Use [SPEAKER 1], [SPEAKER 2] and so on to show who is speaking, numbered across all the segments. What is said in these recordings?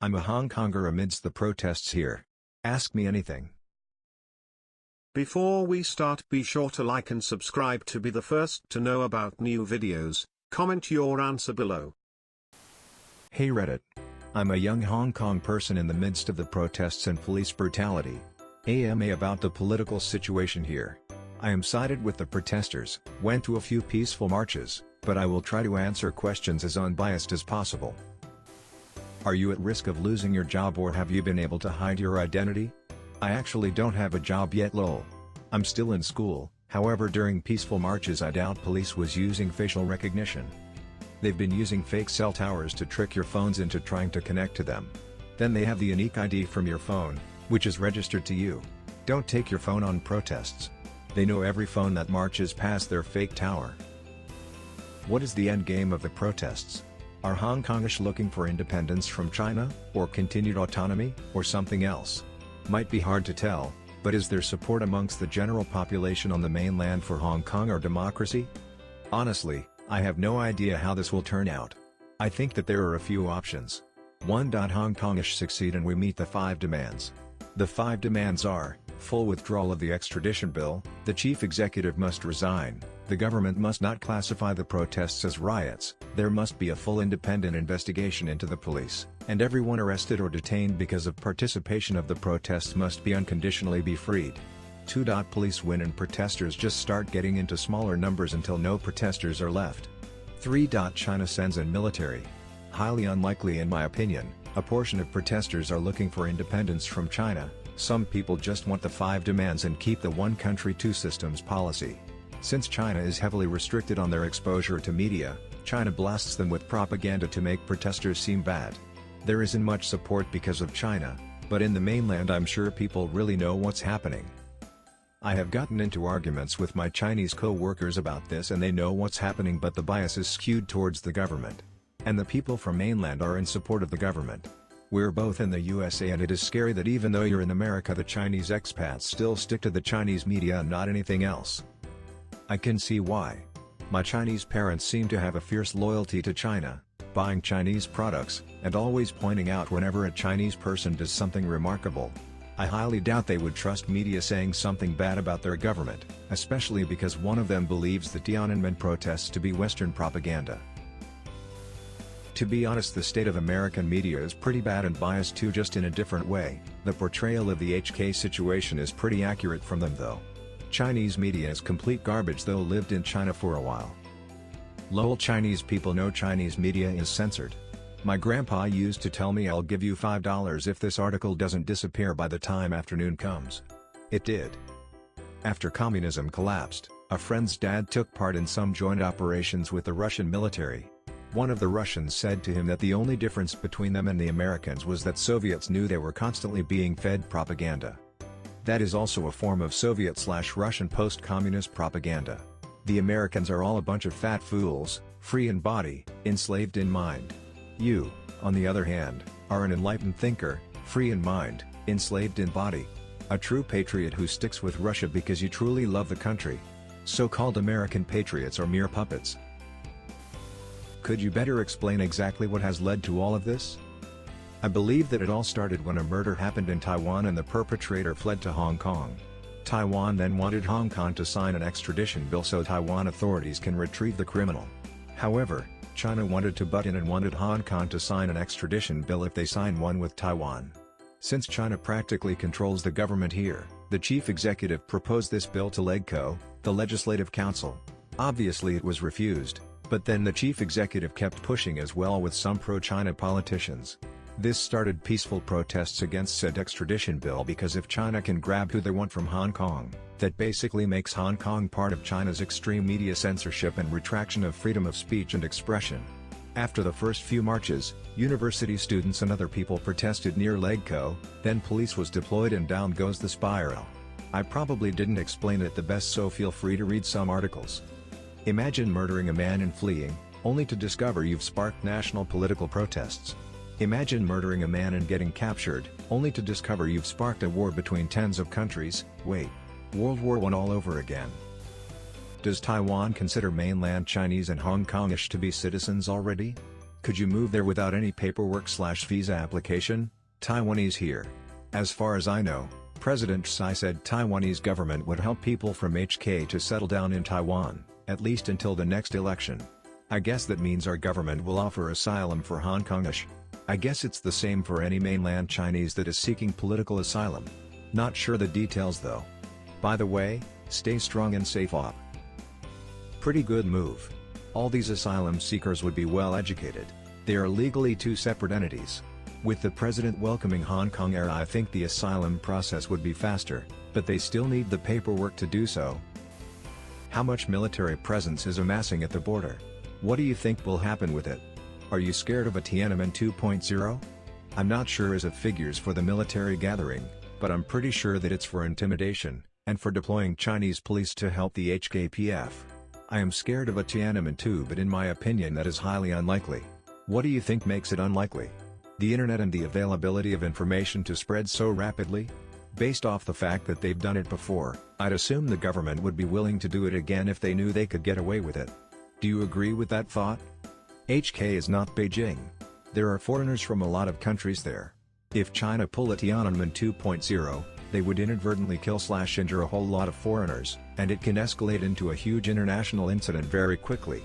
[SPEAKER 1] I'm a Hong Konger amidst the protests here. Ask me anything.
[SPEAKER 2] Before we start, be sure to like and subscribe to be the first to know about new videos. Comment your answer below.
[SPEAKER 1] Hey Reddit. I'm a young Hong Kong person in the midst of the protests and police brutality. AMA about the political situation here. I am sided with the protesters, went to a few peaceful marches, but I will try to answer questions as unbiased as possible. Are you at risk of losing your job, or have you been able to hide your identity? I actually don't have a job yet, lol. I'm still in school, however during peaceful marches I doubt police was using facial recognition. They've been using fake cell towers to trick your phones into trying to connect to them. Then they have the unique ID from your phone, which is registered to you. Don't take your phone on protests. They know every phone that marches past their fake tower. What is the end game of the protests? Are Hong Kongish looking for independence from China, or continued autonomy, or something else? Might be hard to tell, but is there support amongst the general population on the mainland for Hong Kong or democracy? Honestly, I have no idea how this will turn out. I think that there are a few options. 1. Hong Kongish succeed and we meet the 5 demands. The 5 demands are: full withdrawal of the extradition bill, the chief executive must resign, the government must not classify the protests as riots, there must be a full independent investigation into the police, and everyone arrested or detained because of participation of the protests must be unconditionally be freed. 2. Police win and protesters just start getting into smaller numbers until no protesters are left. 3. China sends in military. Highly unlikely in my opinion. A portion of protesters are looking for independence from China. Some people just want the 5 demands and keep the one country two systems policy. Since China is heavily restricted on their exposure to media, China blasts them with propaganda to make protesters seem bad. There isn't much support because of China, but in the mainland I'm sure people really know what's happening. I have gotten into arguments with my Chinese co-workers about this and they know what's happening, but the bias is skewed towards the government. And the people from mainland are in support of the government. We're both in the USA and it is scary that even though you're in America the Chinese expats still stick to the Chinese media and not anything else. I can see why. My Chinese parents seem to have a fierce loyalty to China, buying Chinese products, and always pointing out whenever a Chinese person does something remarkable. I highly doubt they would trust media saying something bad about their government, especially because one of them believes the Tiananmen protests to be Western propaganda. To be honest, the state of American media is pretty bad and biased too, just in a different way. The portrayal of the HK situation is pretty accurate from them though. Chinese media is complete garbage though lived in China for a while. Lol, Chinese people know Chinese media is censored. My grandpa used to tell me, I'll give you $5 if this article doesn't disappear by the time afternoon comes. It did. After communism collapsed, a friend's dad took part in some joint operations with the Russian military. One of the Russians said to him that the only difference between them and the Americans was that Soviets knew they were constantly being fed propaganda. That is also a form of Soviet/Russian post-communist propaganda. The Americans are all a bunch of fat fools, free in body, enslaved in mind. You, on the other hand, are an enlightened thinker, free in mind, enslaved in body. A true patriot who sticks with Russia because you truly love the country. So-called American patriots are mere puppets. Could you better explain exactly what has led to all of this? I believe that it all started when a murder happened in Taiwan and the perpetrator fled to Hong Kong. Taiwan then wanted Hong Kong to sign an extradition bill so Taiwan authorities can retrieve the criminal. However, China wanted to butt in and wanted Hong Kong to sign an extradition bill if they sign one with Taiwan. Since China practically controls the government here, the chief executive proposed this bill to LegCo, the Legislative Council. Obviously it was refused, but then the chief executive kept pushing as well with some pro-China politicians. This started peaceful protests against said extradition bill because if China can grab who they want from Hong Kong, that basically makes Hong Kong part of China's extreme media censorship and retraction of freedom of speech and expression. After the first few marches, university students and other people protested near LegCo, then police was deployed and down goes the spiral. I probably didn't explain it the best, so feel free to read some articles. Imagine murdering a man and fleeing, only to discover you've sparked national political protests. Imagine murdering a man and getting captured, only to discover you've sparked a war between tens of countries. Wait. World War I all over again. Does Taiwan consider mainland Chinese and Hong Kongish to be citizens already? Could you move there without any paperwork/visa application? Taiwanese here. As far as I know, President Tsai said Taiwanese government would help people from HK to settle down in Taiwan, at least until the next election. I guess that means our government will offer asylum for Hong Kongish. I guess it's the same for any mainland Chinese that is seeking political asylum. Not sure the details though. By the way, stay strong and safe op. Pretty good move. All these asylum seekers would be well educated. They are legally two separate entities. With the president welcoming Hong Kong Air, I think the asylum process would be faster, but they still need the paperwork to do so. How much military presence is amassing at the border? What do you think will happen with it? Are you scared of a Tiananmen 2.0? I'm not sure as it figures for the military gathering, but I'm pretty sure that it's for intimidation, and for deploying Chinese police to help the HKPF. I am scared of a Tiananmen 2, but in my opinion that is highly unlikely. What do you think makes it unlikely? The internet and the availability of information to spread so rapidly? Based off the fact that they've done it before, I'd assume the government would be willing to do it again if they knew they could get away with it. Do you agree with that thought? HK is not Beijing. There are foreigners from a lot of countries there. If China pull a Tiananmen 2.0, they would inadvertently kill/injure a whole lot of foreigners, and it can escalate into a huge international incident very quickly.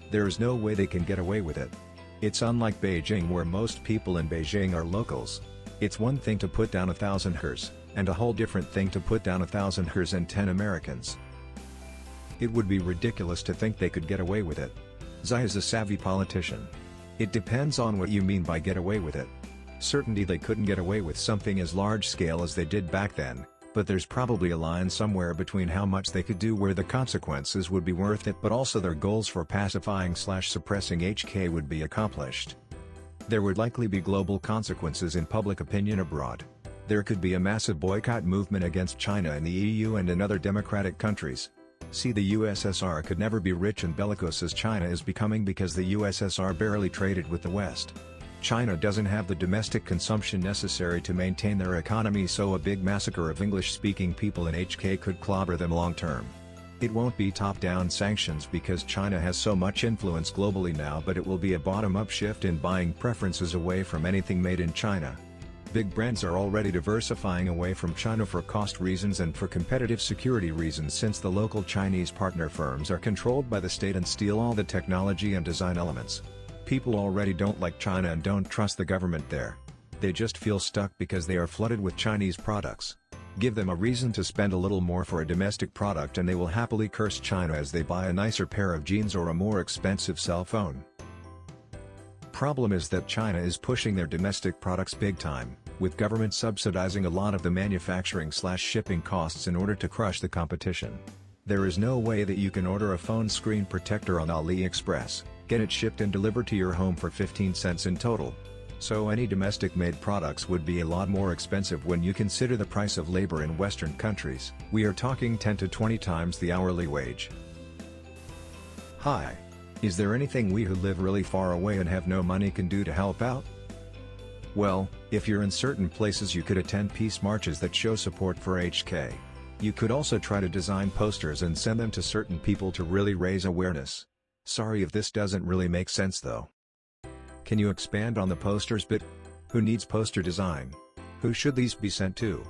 [SPEAKER 1] There is no way they can get away with it. It's unlike Beijing, where most people in Beijing are locals. It's one thing to put down 1,000 Hers, and a whole different thing to put down 1,000 Hers and 10 Americans. It would be ridiculous to think they could get away with it. Tsai is a savvy politician. It depends on what you mean by get away with it. Certainly they couldn't get away with something as large scale as they did back then, but there's probably a line somewhere between how much they could do where the consequences would be worth it, but also their goals for pacifying/suppressing HK would be accomplished. There would likely be global consequences in public opinion abroad. There could be a massive boycott movement against China in the EU and in other democratic countries. See, the USSR could never be rich and bellicose as China is becoming because the USSR barely traded with the West. China doesn't have the domestic consumption necessary to maintain their economy, so a big massacre of English-speaking people in HK could clobber them long-term. It won't be top-down sanctions because China has so much influence globally now, but it will be a bottom-up shift in buying preferences away from anything made in China. Big brands are already diversifying away from China for cost reasons and for competitive security reasons, since the local Chinese partner firms are controlled by the state and steal all the technology and design elements. People already don't like China and don't trust the government there. They just feel stuck because they are flooded with Chinese products. Give them a reason to spend a little more for a domestic product and they will happily curse China as they buy a nicer pair of jeans or a more expensive cell phone. Problem is that China is pushing their domestic products big time, with government subsidizing a lot of the manufacturing/shipping costs in order to crush the competition. There is no way that you can order a phone screen protector on AliExpress, get it shipped and delivered to your home for 15 cents in total. So any domestic-made products would be a lot more expensive when you consider the price of labor in Western countries. We are talking 10 to 20 times the hourly wage. Hi. Is there anything we who live really far away and have no money can do to help out? Well, if you're in certain places you could attend peace marches that show support for HK. You could also try to design posters and send them to certain people to really raise awareness. Sorry if this doesn't really make sense though. Can you expand on the posters bit? Who needs poster design? Who should these be sent to?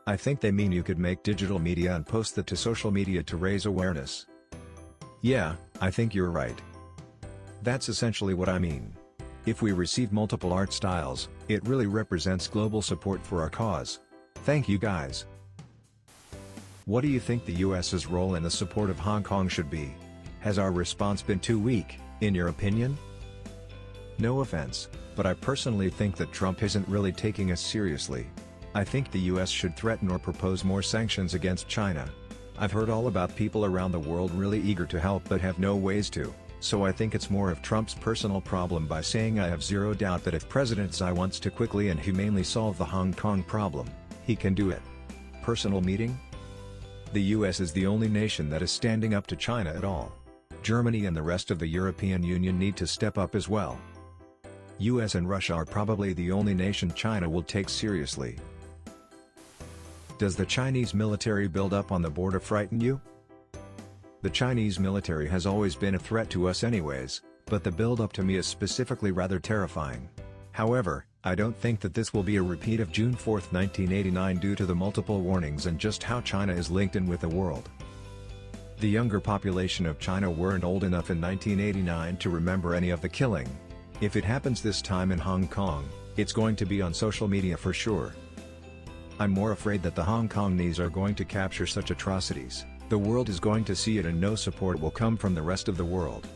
[SPEAKER 1] I think they mean you could make digital media and post that to social media to raise awareness. Yeah, I think you're right. That's essentially what I mean. If we receive multiple art styles, it really represents global support for our cause. Thank you guys. What do you think the US's role in the support of Hong Kong should be? Has our response been too weak, in your opinion? No offense, but I personally think that Trump isn't really taking us seriously. I think the US should threaten or propose more sanctions against China. I've heard all about people around the world really eager to help but have no ways to, so I think it's more of Trump's personal problem. By saying I have zero doubt that if President Tsai wants to quickly and humanely solve the Hong Kong problem, he can do it. Personal meeting? The US is the only nation that is standing up to China at all. Germany and the rest of the European Union need to step up as well. US and Russia are probably the only nation China will take seriously. Does the Chinese military buildup on the border frighten you? The Chinese military has always been a threat to us anyways, but the build-up to me is specifically rather terrifying. However, I don't think that this will be a repeat of June 4, 1989 due to the multiple warnings and just how China is linked in with the world. The younger population of China weren't old enough in 1989 to remember any of the killing. If it happens this time in Hong Kong, it's going to be on social media for sure. I'm more afraid that the Hong Kongese are going to capture such atrocities, the world is going to see it and no support will come from the rest of the world.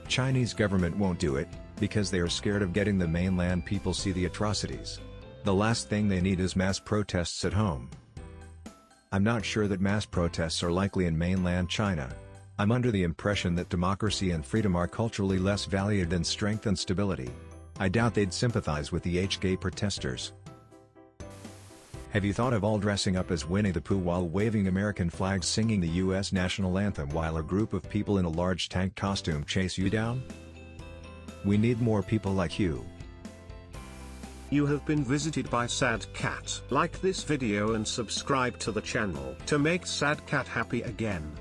[SPEAKER 1] Chinese government won't do it, because they are scared of getting the mainland people see the atrocities. The last thing they need is mass protests at home. I'm not sure that mass protests are likely in mainland China. I'm under the impression that democracy and freedom are culturally less valued than strength and stability. I doubt they'd sympathize with the gay protesters. Have you thought of all dressing up as Winnie the Pooh while waving American flags singing the US national anthem while a group of people in a large tank costume chase you down? We need more people like you.
[SPEAKER 2] You have been visited by Sad Cat. Like this video and subscribe to the channel to make Sad Cat happy again.